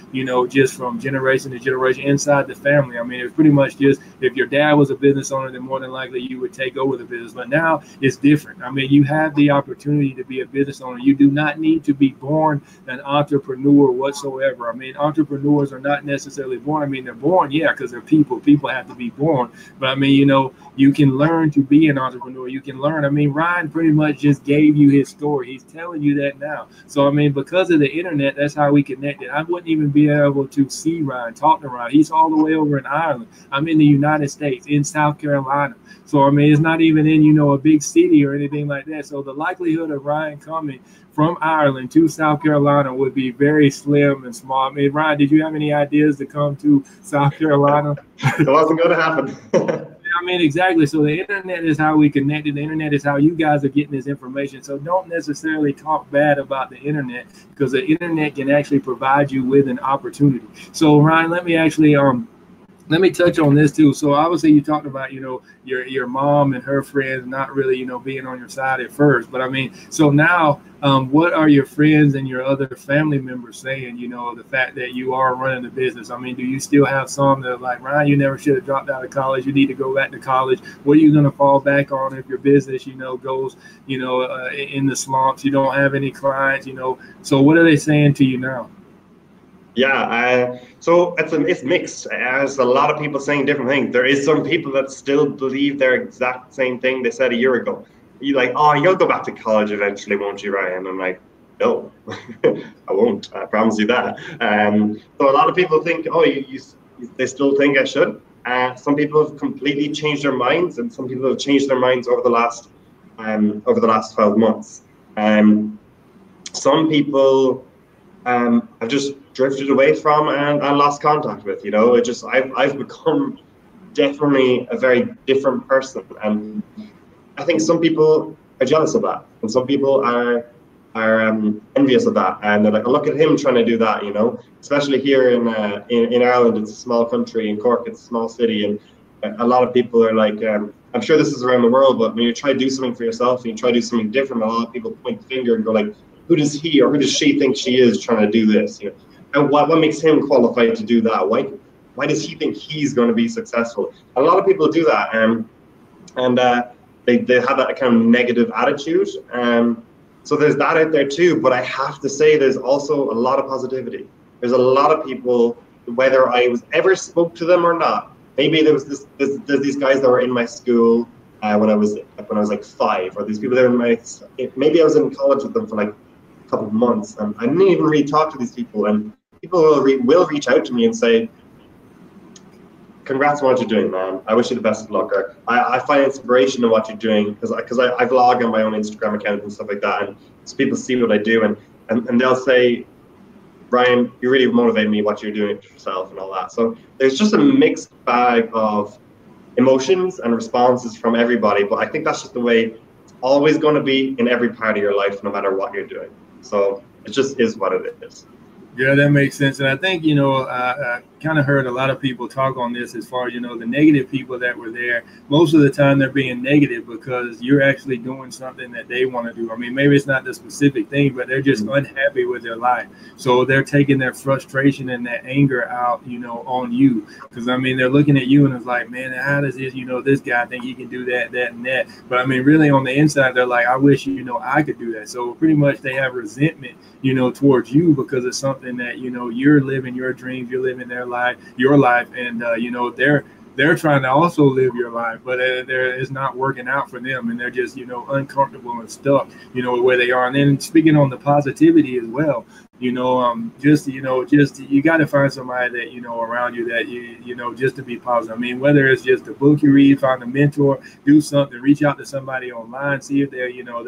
just from generation to generation inside the family. I mean, it's pretty much just, if your dad was a business owner, then more than likely you would take over the business. But now it's different. I mean, you have the opportunity to be a business owner. You do not need to be born an entrepreneur whatsoever. I mean, entrepreneurs are not necessarily born. I mean, they're born, yeah, because they're people. People have to be born. But I mean, you can learn to be an entrepreneur. You can learn. I mean, Ryan pretty much just gave you his story. He's telling you that now. So, I mean, because of the internet, that's how we connected. I wouldn't even be able to see Ryan, talk to Ryan. He's all the way over in Ireland. I'm in the United States, in South Carolina. So, I mean, it's not even in, a big city or anything like that. So the likelihood of Ryan coming from Ireland to South Carolina would be very slim and small. I mean, Ryan, did you have any ideas to come to South Carolina? It wasn't going to happen. I mean, exactly. So the internet is how we connected. The internet is how you guys are getting this information. So don't necessarily talk bad about the internet, because the internet can actually provide you with an opportunity. So Ryan, let me actually let me touch on this too. So obviously you talked about, your mom and her friends not really, being on your side at first. But I mean, so now what are your friends and your other family members saying, the fact that you are running the business? I mean, do you still have some that are like, Ryan, you never should have dropped out of college. You need to go back to college. What are you going to fall back on if your business, goes, in the slumps? You don't have any clients, So what are they saying to you now? Yeah, so it's mixed. As a lot of people saying different things. There is some people that still believe their exact same thing they said a year ago. You're like, oh, you'll go back to college eventually, won't you, Ryan? I'm like, no, I won't. I promise you that. So a lot of people think, oh, they still think I should. Some people have completely changed their minds, and some people have changed their minds over the last 12 months. Some people I've just drifted away from and lost contact with. You know, I've become definitely a very different person, and I think some people are jealous of that, and some people are envious of that, and they're like, oh, look at him trying to do that. You know, especially here in Ireland, it's a small country. In Cork, it's a small city, and a lot of people are like, I'm sure this is around the world, but when you try to do something for yourself and you try to do something different, a lot of people point the finger and go like, who does he or who does she think she is trying to do this? You know, and what makes him qualified to do that? Why does he think he's going to be successful? A lot of people do that, and they have that kind of negative attitude. So there's that out there too. But I have to say, there's also a lot of positivity. There's a lot of people, whether I was ever spoke to them or not. Maybe there's these guys that were in my school when I was like 5, or these people that were maybe I was in college with them for like a couple of months, and I didn't even really talk to these people. And people will reach out to me and say, congrats on what you're doing, man. I wish you the best of luck. Or I find inspiration in what you're doing, because I vlog on my own Instagram account and stuff like that, and so people see what I do, and they'll say, Ryan, you really motivate me what you're doing for yourself and all that. So there's just a mixed bag of emotions and responses from everybody, but I think that's just the way it's always going to be in every part of your life, no matter what you're doing. So it just is what it is. Yeah, that makes sense. And I think, you know, I kind of heard a lot of people talk on this as far as, you know, the negative people that were there. Most of the time they're being negative because you're actually doing something that they want to do. I mean, maybe it's not the specific thing, but they're just unhappy with their life. So they're taking their frustration and their anger out, you know, on you. Because, I mean, they're looking at you and it's like, man, how does this, you know, this guy think he can do that, that, and that. But, I mean, really on the inside, they're like, I wish, you know, I could do that. So pretty much they have resentment, you know, towards you because it's something that, you know, you're living your dreams, you're living their life, your life, and you know, they're trying to also live your life, but it's not working out for them, and they're just, you know, uncomfortable and stuck, you know, where they are. And then speaking on the positivity as well, you know, just you got to find somebody that, you know, around you that you know, just to be positive. I mean, whether it's just a book you read, find a mentor, do something, reach out to somebody online, see if they're, you know,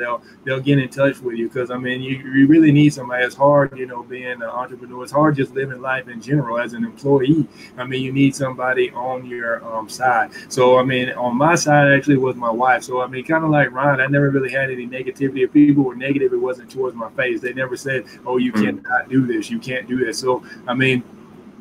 they'll get in touch with you. Because I mean, you really need somebody. It's hard, you know, being an entrepreneur. It's hard just living life in general as an employee. I mean, you need somebody on your side. So I mean, on my side actually was my wife. So I mean, kind of like Ryan, I never really had any negativity. If people were negative, it wasn't towards my face. They never said, oh, you can't not do this, you can't do this. So I mean,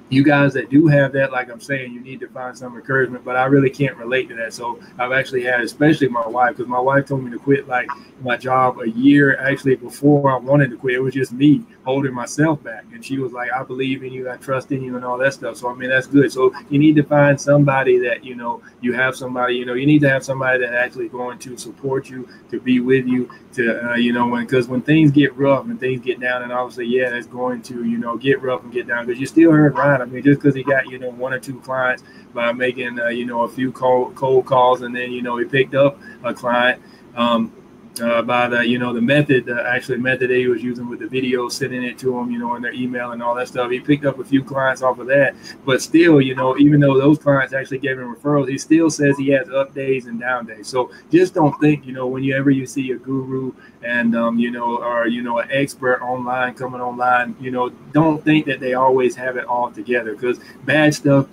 you guys that do have that, like I'm saying, you need to find some encouragement, but I really can't relate to that. So I've actually had, especially my wife, because my wife told me to quit like my job a year actually before I wanted to quit. It was just me holding myself back, and she was like, I believe in you, I trust in you, and all that stuff. So I mean, that's good. So you need to find somebody that, you know, you have somebody, you know, you need to have somebody that actually going to support you, to be with you, to you know, because when things get rough and things get down, and obviously, yeah, that's going to, you know, get rough and get down, because you still heard Ryan. I mean, just because he got, you know, 1 or 2 clients by making, you know, a few cold calls, and then, you know, he picked up a client by the, you know, the method that he was using with the video, sending it to them, you know, in their email and all that stuff. He picked up a few clients off of that, but still, you know, even though those clients actually gave him referrals, he still says he has up days and down days. So just don't think, you know, whenever you see a guru and, you know, or, you know, an expert online coming online, you know, don't think that they always have it all together, because bad stuff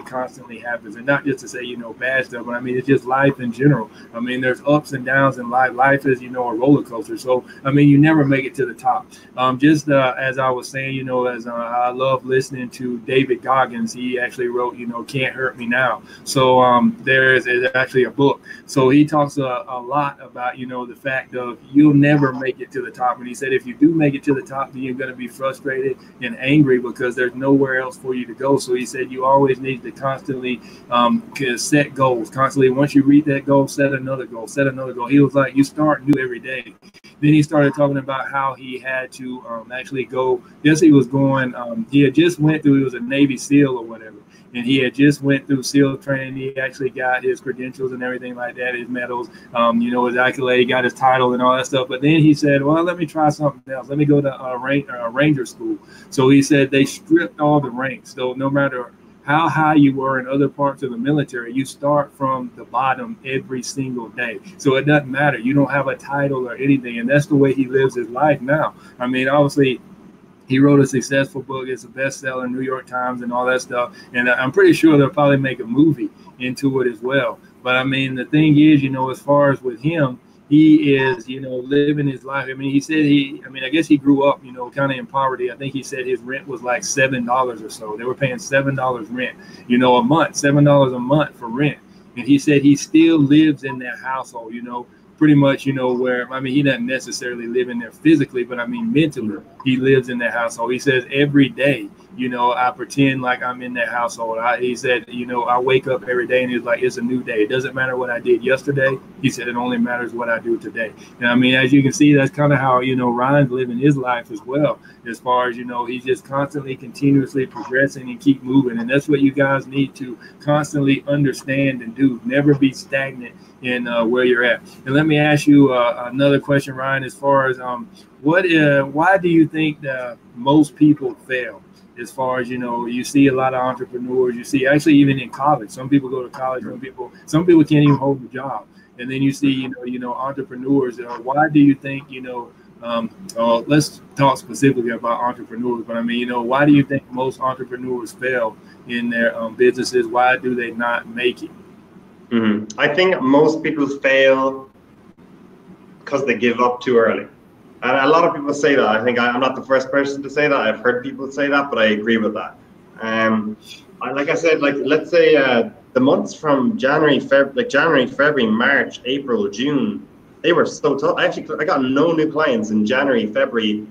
constantly happens. And not just to say, you know, bad stuff, but I mean, it's just life in general. I mean, there's ups and downs in life. Life is, you know, a roller coaster. So, I mean, you never make it to the top. Just as I was saying, you know, as I love listening to David Goggins. He actually wrote, you know, Can't Hurt Me Now. So there's actually a book. So he talks a lot about, you know, the fact of you'll never make it to the top. And he said, if you do make it to the top, then you're going to be frustrated and angry because there's nowhere else for you to go. So he said, you always need to constantly set goals. Constantly, once you reach that goal, set another goal, set another goal. He was like, you start new every day. Then he started talking about how he had to actually go. Yes, he was going. He had just went through. He was a Navy SEAL or whatever, and he had just went through SEAL training. He actually got his credentials and everything like that, his medals, you know, his accolade, got his title and all that stuff. But then he said, well, let me try something else. Let me go to Ranger school. So he said they stripped all the ranks. So no matter how high you were in other parts of the military, you start from the bottom every single day. So it doesn't matter. You don't have a title or anything. And that's the way he lives his life now. I mean, obviously, he wrote a successful book. It's a bestseller, New York Times and all that stuff. And I'm pretty sure they'll probably make a movie into it as well. But I mean, the thing is, as far as with him, he is, living his life. I mean, he said I guess he grew up, kind of in poverty. I think he said his rent was like $7 or so. They were paying $7 rent, a month, $7 a month for rent. And he said he still lives in that household, pretty much, where, I mean, he doesn't necessarily live in there physically, but I mean, mentally, he lives in that household. He says every day, I pretend like I'm in that household. He said, I wake up every day and it's like, it's a new day. It doesn't matter what I did yesterday. He said, it only matters what I do today. And I mean, as you can see, that's kind of how, Ryan's living his life as well, as far as, he's just constantly, continuously progressing and keep moving. And that's what you guys need to constantly understand and do. Never be stagnant in where you're at. And let me ask you another question, Ryan, as far as why do you think that most people fail? As far as, you see a lot of entrepreneurs, you see actually even in college, some people go to college, some people can't even hold a job. And then you see, entrepreneurs. Why do you think, let's talk specifically about entrepreneurs, but I mean, why do you think most entrepreneurs fail in their businesses? Why do they not make it? Mm-hmm. I think most people fail because they give up too early. And a lot of people say that. I think I'm not the first person to say that. I've heard people say that, but I agree with that. Like I said, let's say the months from January, February, March, April, June, they were so tough. I got no new clients in January, February.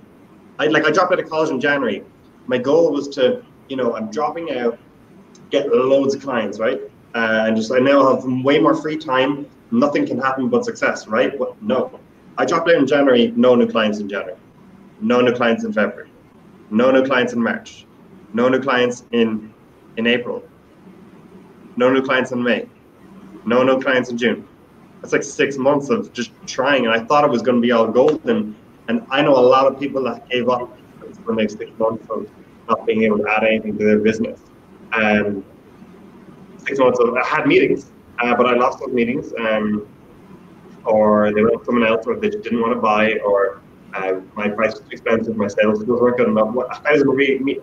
I dropped out of college in January. My goal was to, I'm dropping out, get loads of clients, right? And I now have way more free time. Nothing can happen but success, right? But no. I dropped out in January, no new clients in January, no new clients in February, no new clients in March, no new clients in April, no new clients in May, no new clients in June. That's like 6 months of just trying, and I thought it was going to be all golden. And I know a lot of people that gave up for the next 6 months of not being able to add anything to their business. 6 months of I had meetings, but I lost those meetings. Or they went with someone else, or they just didn't want to buy, or my price was too expensive, my sales skills weren't good enough. 1,000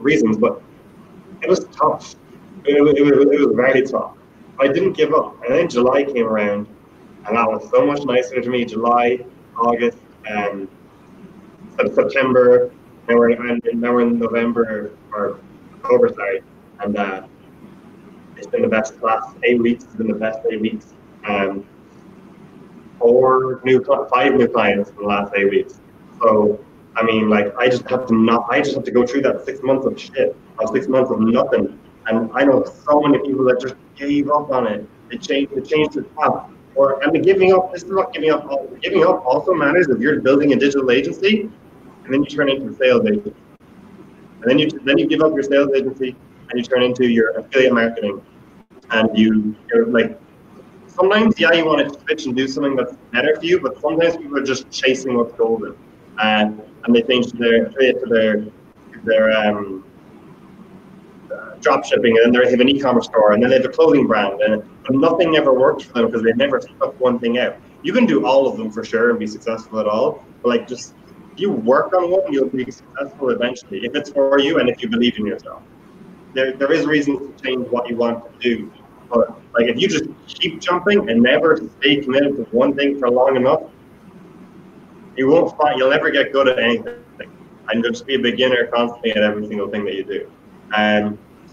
reasons, but it was tough. It was very tough. I didn't give up. And then July came around, and that was so much nicer to me. July, August, September, now we're in November, or October, sorry. And it's been the best last 8 weeks. It's been the best 8 weeks. 5 new clients in the last 8 weeks. So, I mean, I just have to go through that 6 months of shit, or 6 months of nothing. And I know so many people that just gave up on it. They changed their path. And giving up, this is not giving up. Giving up also matters if you're building a digital agency, and then you turn into a sales agency. And then you give up your sales agency, and you turn into your affiliate marketing. And you're like, sometimes, yeah, you want to switch and do something that's better for you, but sometimes people are just chasing what's golden, and they change their drop shipping, and then they have an e-commerce store, and then they have a clothing brand, and nothing ever works for them because they never stuck one thing out. You can do all of them for sure and be successful at all, but just if you work on one, you'll be successful eventually if it's for you and if you believe in yourself. There is reasons to change what you want to do. But if you just keep jumping and never stay committed to one thing for long enough, you'll never get good at anything. And you'll just be a beginner constantly at every single thing that you do.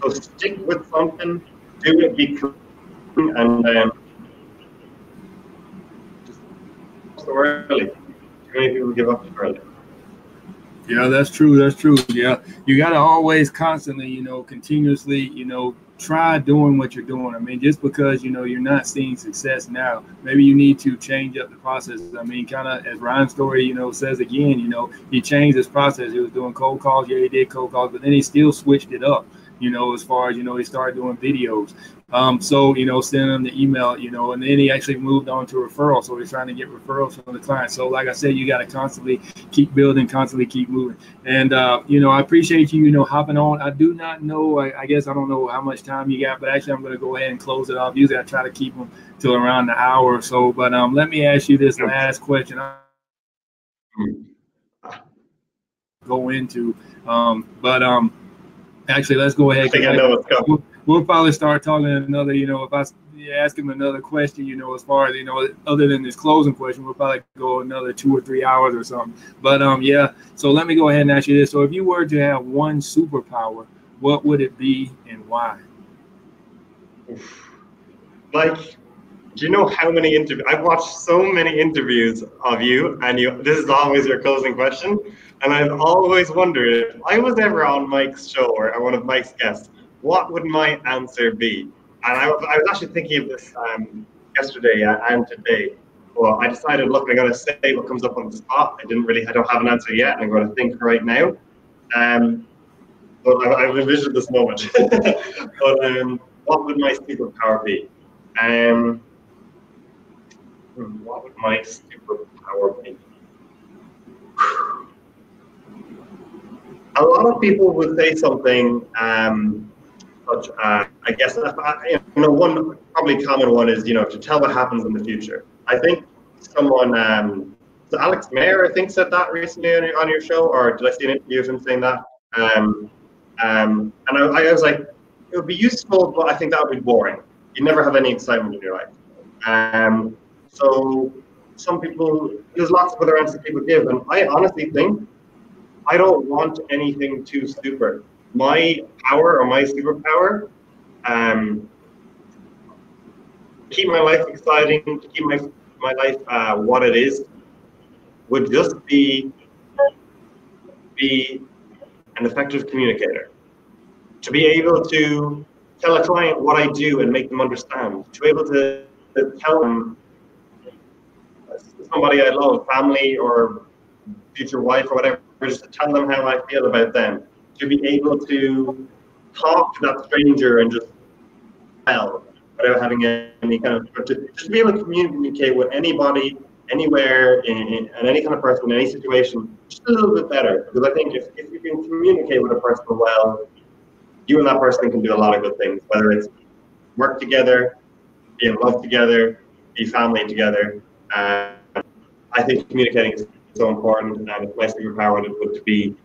So stick with something, do it, be cool, and just so early. Too many people give up too early. Yeah, that's true. That's true. Yeah, you got to always constantly, continuously, try doing what you're doing. I mean, just because, you're not seeing success now, maybe you need to change up the process. I mean, kind of as Ryan's story, says again, he changed his process. He was doing cold calls. Yeah, he did cold calls, but then he still switched it up. as far as, he started doing videos. So, sending them the email, and then he actually moved on to referrals. So he's trying to get referrals from the client. So like I said, you got to constantly keep building, constantly keep moving. And, I appreciate you, hopping on. I do not know, I guess I don't know how much time you got, but actually I'm going to go ahead and close it off. Usually I try to keep them till around the hour or so. But let me ask you this last question. Go into, actually, let's go ahead. We'll probably start talking another, if I ask him another question, as far as, other than this closing question, we'll probably go another 2 or 3 hours or something. But yeah, so let me go ahead and ask you this. So if you were to have one superpower, what would it be and why? Like, do you know how many interviews? I've watched so many interviews of you, and this is always your closing question. And I've always wondered, if I was ever on Mike's show or one of Mike's guests, what would my answer be? And I was actually thinking of this yesterday and today. Well, I decided, look, I'm going to say what comes up on the spot. I don't have an answer yet, and I'm going to think right now. But I've envisioned this moment. But what would my superpower be? What would my superpower be? A lot of people would say something, such I guess, one probably common one is, to tell what happens in the future. I think someone, Alex Mayer, I think, said that recently on your show, or did I see an interview of him saying that? And I was like, it would be useful, but I think that would be boring. You never have any excitement in your life. So some people, there's lots of other answers people give, and I honestly think I don't want anything too super. My power or my superpower, keep my life exciting, to keep my life what it is, would just be an effective communicator. To be able to tell a client what I do and make them understand. To be able to tell them, somebody I love, family or future wife or whatever, just to tell them how I feel about them. To be able to talk to that stranger and just tell without having any kind of, just to be able to communicate with anybody, anywhere, and any kind of person, in any situation, just a little bit better. Because I think if you can communicate with a person well, you and that person can do a lot of good things, whether it's work together, be in love together, be family together. I think communicating is so important, and my superpower would be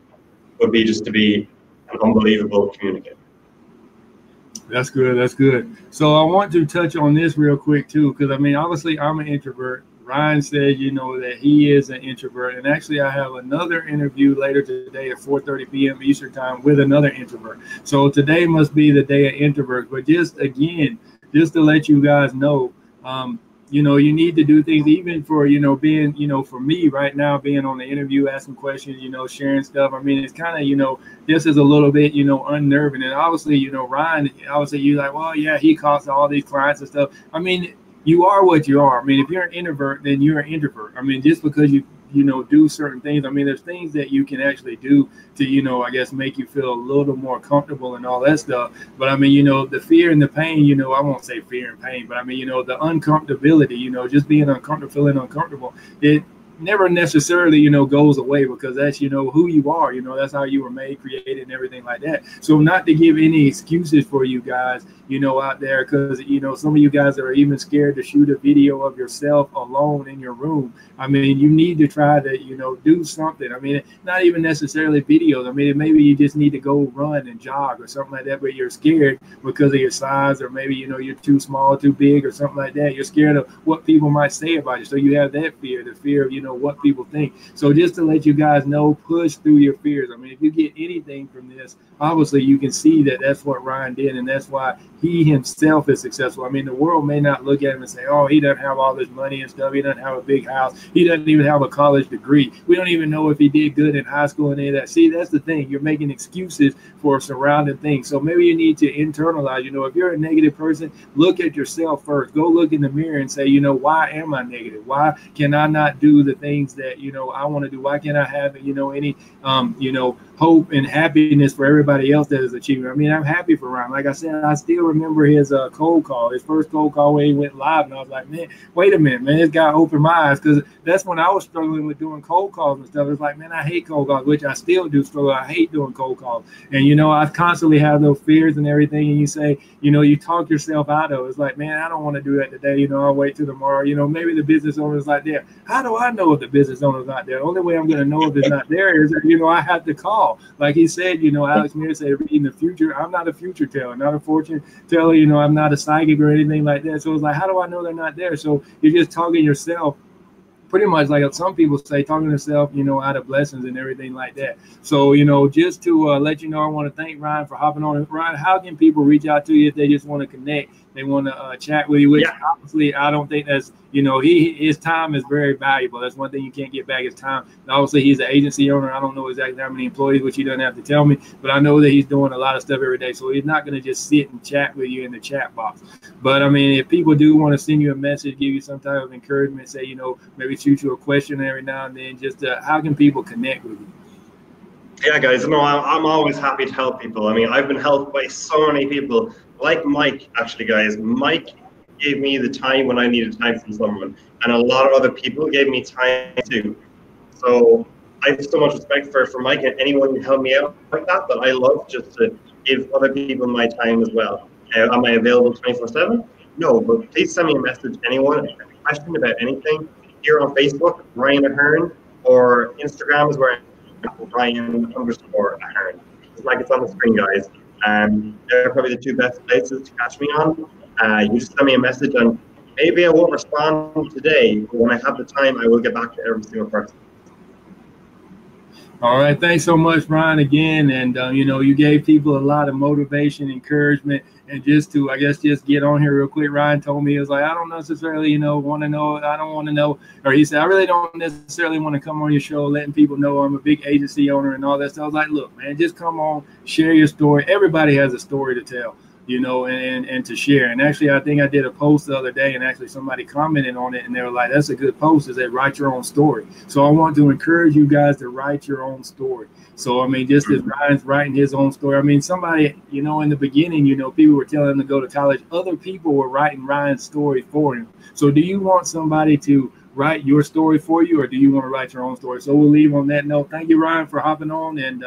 just to be an unbelievable communicator. That's good. That's good. So I want to touch on this real quick too, because obviously I'm an introvert. Ryan said, that he is an introvert, and actually I have another interview later today at 4:30 p.m. Eastern time with another introvert. So today must be the day of introverts. But just to let you guys know, you need to do things even for, being, for me right now, being on the interview, asking questions, sharing stuff. It's kind of, this is a little bit, unnerving. And obviously, Ryan, obviously you're like, well, yeah, he calls all these clients and stuff. You are what you are. If you're an introvert, then you're an introvert. Just because you do certain things. There's things that you can actually do to, I guess, make you feel a little more comfortable and all that stuff. But the fear and the pain, I won't say fear and pain, but the uncomfortability, just being uncomfortable, feeling uncomfortable, it never necessarily, goes away, because that's, who you are, that's how you were made, created, and everything like that. So not to give any excuses for you guys, out there, because, some of you guys are even scared to shoot a video of yourself alone in your room. You need to try to, do something. Not even necessarily videos. Maybe you just need to go run and jog or something like that, but you're scared because of your size, or maybe, you're too small, too big, or something like that. You're scared of what people might say about you. So you have that fear, the fear of, what people think. So just to let you guys know, push through your fears. If you get anything from this, obviously you can see that that's what Ryan did, and that's why he himself is successful. The world may not look at him and say, oh, he doesn't have all this money and stuff. He doesn't have a big house. He doesn't even have a college degree. We don't even know if he did good in high school and any of that. See, that's the thing. You're making excuses for surrounding things. So maybe you need to internalize, if you're a negative person, look at yourself first. Go look in the mirror and say, why am I negative? Why can I not do the the things that, you know, I want to do? Why can't I have, you know, any, you know, hope and happiness for everybody else that is achieving? I mean, I'm happy for Ryan. Like I said, I still remember his cold call, his first cold call where he went live. And I was like, man, wait a minute, man, this guy opened my eyes, because that's when I was struggling with doing cold calls and stuff. It's like, man, I hate cold calls, which I still do struggle. I hate doing cold calls. And, you know, I constantly have those fears and everything. And you say, you know, you talk yourself out of it. It's like, man, I don't want to do that today. You know, I'll wait till tomorrow. You know, maybe the business owner is not there. How do I know if the business owner is not there? The only way I'm going to know if it's not there is, you know, I have to call. Like he said, you know, Alex Mir said, reading the future. I'm not a future teller, not a fortune teller. You know, I'm not a psychic or anything like that. So it's like, how do I know they're not there? So you're just talking yourself, pretty much like some people say, talking to yourself, you know, out of blessings and everything like that. So, you know, just to let you know, I want to thank Ryan for hopping on. Ryan, how can people reach out to you if they just want to connect? They want to chat with you, which obviously I don't think that's, you know, his time is very valuable. That's one thing you can't get back, his time. And obviously, he's an agency owner. I don't know exactly how many employees, which he doesn't have to tell me, but I know that he's doing a lot of stuff every day. So he's not going to just sit and chat with you in the chat box. But I mean, if people do want to send you a message, give you some type of encouragement, say, you know, maybe shoot you a question every now and then, just how can people connect with you? Yeah, guys, no, I'm always happy to help people. I mean, I've been helped by so many people, like Mike, actually, guys. Mike gave me the time when I needed time from someone, and a lot of other people gave me time too. So I have so much respect for Mike and anyone who helped me out like that, but I love just to give other people my time as well. Am I available 24/7? No, but please send me a message, anyone, a question about anything, here on Facebook, Ryan Aherne, or Instagram is where Ryan_Aherne. It's like it's on the screen, guys. They're probably the two best places to catch me on. You just send me a message, and maybe I won't respond today, but when I have the time, I will get back to every single person. All right. Thanks so much, Ryan, again. And, you know, you gave people a lot of motivation, encouragement. And just to, I guess, just get on here real quick, Ryan told me, he was like, I don't necessarily, you know, want to know. I don't want to know. Or he said, I really don't necessarily want to come on your show letting people know I'm a big agency owner and all that stuff. I was like, look, man, just come on, share your story. Everybody has a story to tell, you know, and to share. And actually, I think I did a post the other day, and actually somebody commented on it, and they were like, that's a good post. Is that write your own story. So I want to encourage you guys to write your own story. So, I mean, just as Ryan's writing his own story, I mean, somebody, you know, in the beginning, you know, people were telling him to go to college. Other people were writing Ryan's story for him. So do you want somebody to write your story for you, or do you want to write your own story? So we'll leave on that note. Thank you, Ryan, for hopping on, and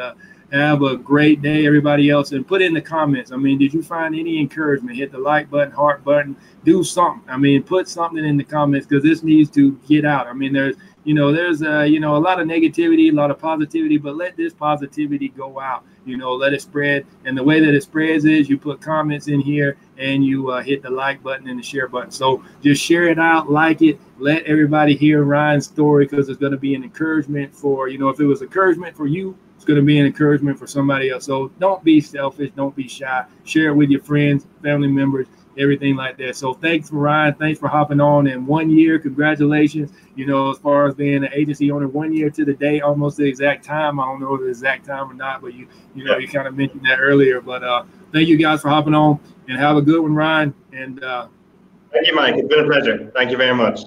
have a great day, everybody else. And put in the comments, I mean, did you find any encouragement? Hit the like button, heart button, do something. I mean, put something in the comments, because this needs to get out. I mean, there's you know, a lot of negativity, a lot of positivity, but let this positivity go out. You know, let it spread. And the way that it spreads is you put comments in here, and you hit the like button and the share button. So just share it out, like it, let everybody hear Ryan's story, because it's going to be an encouragement for, you know, if it was encouragement for you, it's going to be an encouragement for somebody else. So don't be selfish. Don't be shy. Share it with your friends, family members, everything like that. So thanks for Ryan. Thanks for hopping on. In 1 year, congratulations. You know, as far as being an agency owner, 1 year to the day, almost the exact time. I don't know the exact time or not, but you know, you kind of mentioned that earlier. But thank you guys for hopping on, and have a good one, Ryan. And thank you, Mike. It's been a pleasure. Thank you very much.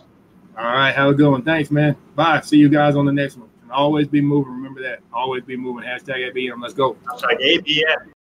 All right, have a good one. Thanks, man. Bye. See you guys on the next one. And always be moving. Remember that. Always be moving. #ABM. Let's go. #ABM.